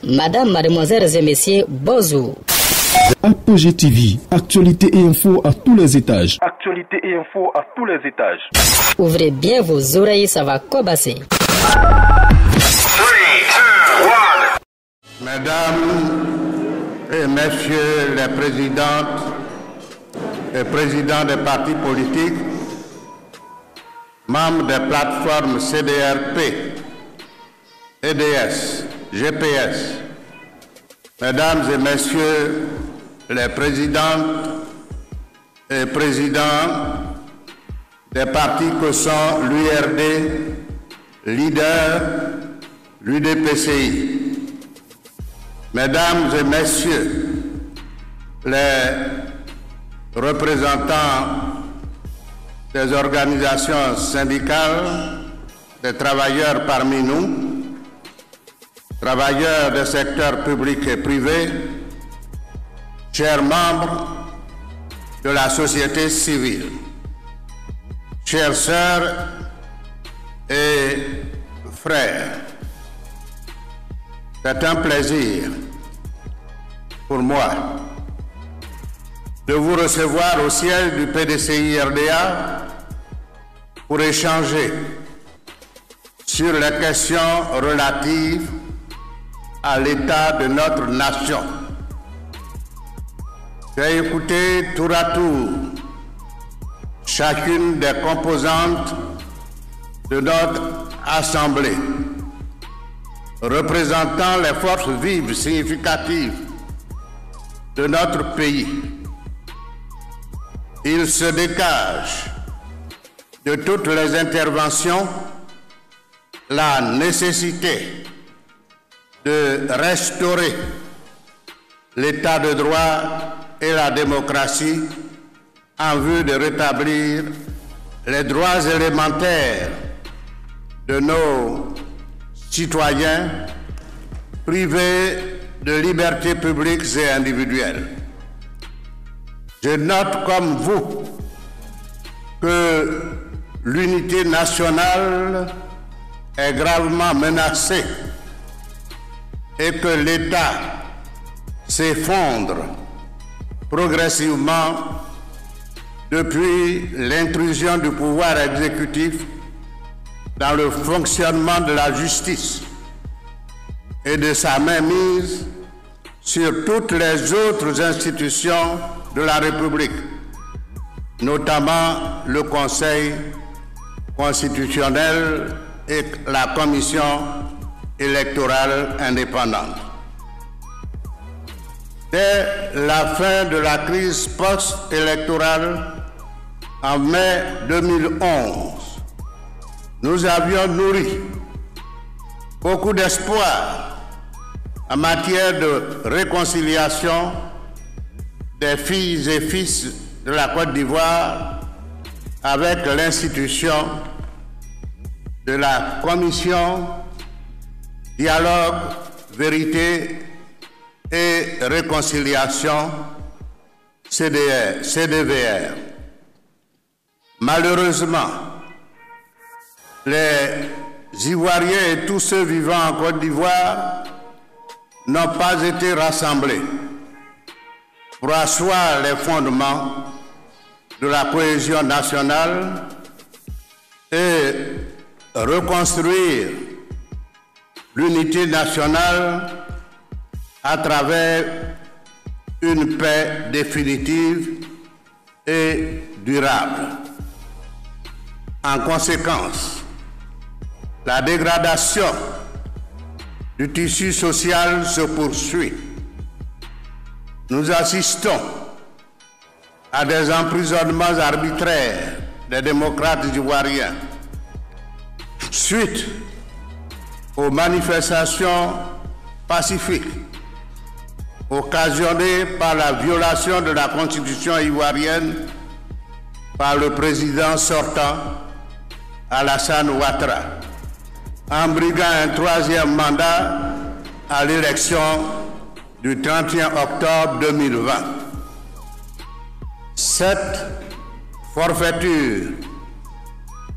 Madame, mademoiselles et messieurs, bonjour. Apogée TV, actualité et info à tous les étages. Actualité et info à tous les étages. Ouvrez bien vos oreilles, ça va cobasser. 3, 2, 1. Mesdames et messieurs les présidentes et présidents des partis politiques, membres des plateformes CDRP, EDS, GPS, mesdames et messieurs les présidentes et présidents des partis que sont l'URD, LEADER, l'UDPCI, mesdames et messieurs les représentants des organisations syndicales, des travailleurs parmi nous, travailleurs des secteurs publics et privés, chers membres de la société civile, chères sœurs et frères, c'est un plaisir pour moi de vous recevoir au siège du PDCI RDA pour échanger sur les questions relatives à l'état de notre nation. J'ai écouté tour à tour chacune des composantes de notre Assemblée, représentant les forces vives significatives de notre pays. Il se dégage de toutes les interventions la nécessité de restaurer l'état de droit et la démocratie en vue de rétablir les droits élémentaires de nos citoyens privés de libertés publiques et individuelles. Je note comme vous que l'unité nationale est gravement menacée et que l'État s'effondre progressivement depuis l'intrusion du pouvoir exécutif dans le fonctionnement de la justice et de sa mainmise sur toutes les autres institutions de la République, notamment le Conseil constitutionnel et la Commission électorale indépendante. Dès la fin de la crise post-électorale en mai 2011, nous avions nourri beaucoup d'espoir en matière de réconciliation des filles et fils de la Côte d'Ivoire avec l'institution de la Commission Dialogue, Vérité et Réconciliation, CDVR. Malheureusement, les Ivoiriens et tous ceux vivant en Côte d'Ivoire n'ont pas été rassemblés pour asseoir les fondements de la cohésion nationale et reconstruire l'unité nationale à travers une paix définitive et durable. En conséquence, la dégradation du tissu social se poursuit. Nous assistons à des emprisonnements arbitraires des démocrates ivoiriens suite aux manifestations pacifiques occasionnées par la violation de la Constitution ivoirienne par le président sortant Alassane Ouattara, en briguant un troisième mandat à l'élection du 31 octobre 2020. Cette forfaiture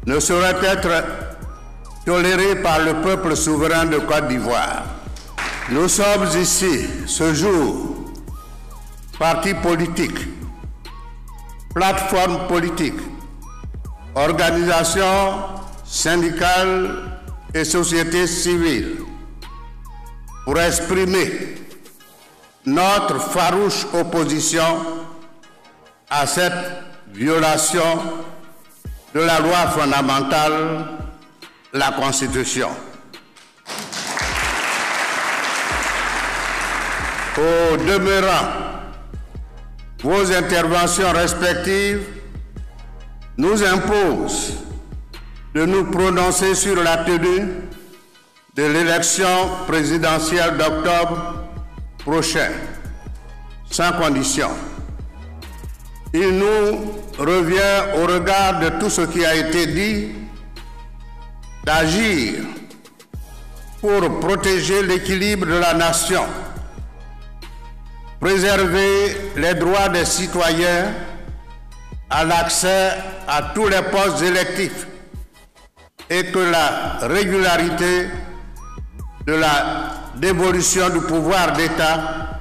ne saurait être tolérée par le peuple souverain de Côte d'Ivoire. Nous sommes ici, ce jour, partis politiques, plateformes politiques, organisations syndicales et sociétés civiles, pour exprimer notre farouche opposition à cette violation de la loi fondamentale, la Constitution. Au demeurant, vos interventions respectives nous imposent de nous prononcer sur la tenue de l'élection présidentielle d'octobre prochain, sans condition. Il nous revient, au regard de tout ce qui a été dit, d'agir pour protéger l'équilibre de la nation, préserver les droits des citoyens à l'accès à tous les postes électifs et que la régularité de la dévolution du pouvoir d'État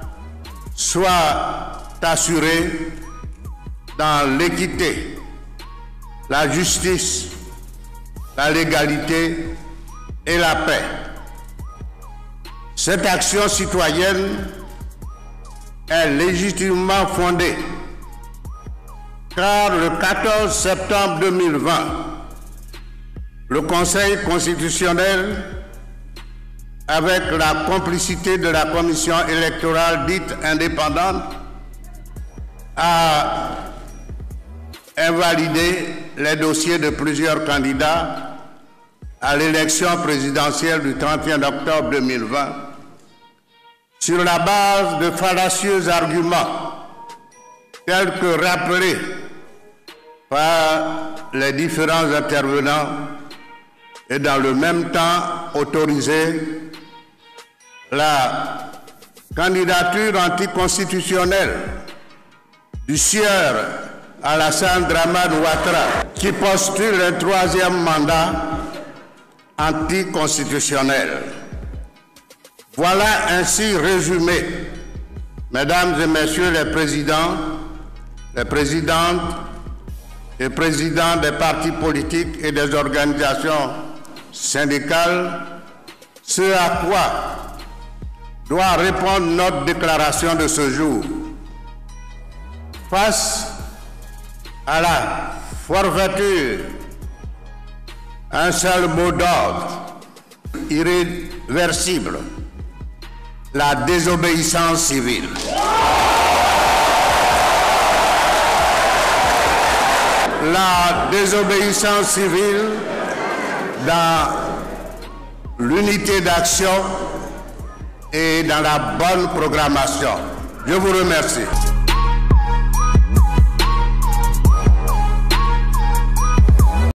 soit assurée dans l'équité, la justice, la légalité et la paix. Cette action citoyenne est légitimement fondée, car le 14 septembre 2020, le Conseil constitutionnel, avec la complicité de la commission électorale dite indépendante, a invalidé les dossiers de plusieurs candidats à l'élection présidentielle du 31 octobre 2020 sur la base de fallacieux arguments tels que rappelés par les différents intervenants et dans le même temps autoriser la candidature anticonstitutionnelle du sieur Alassane Dramane Ouattara qui postule un troisième mandat anticonstitutionnel. Voilà ainsi résumé, mesdames et messieurs les présidents, les présidentes et présidents des partis politiques et des organisations syndicales, ce à quoi doit répondre notre déclaration de ce jour. Face à la forfaiture, un seul mot d'ordre, irréversible, la désobéissance civile. La désobéissance civile dans l'unité d'action et dans la bonne programmation. Je vous remercie.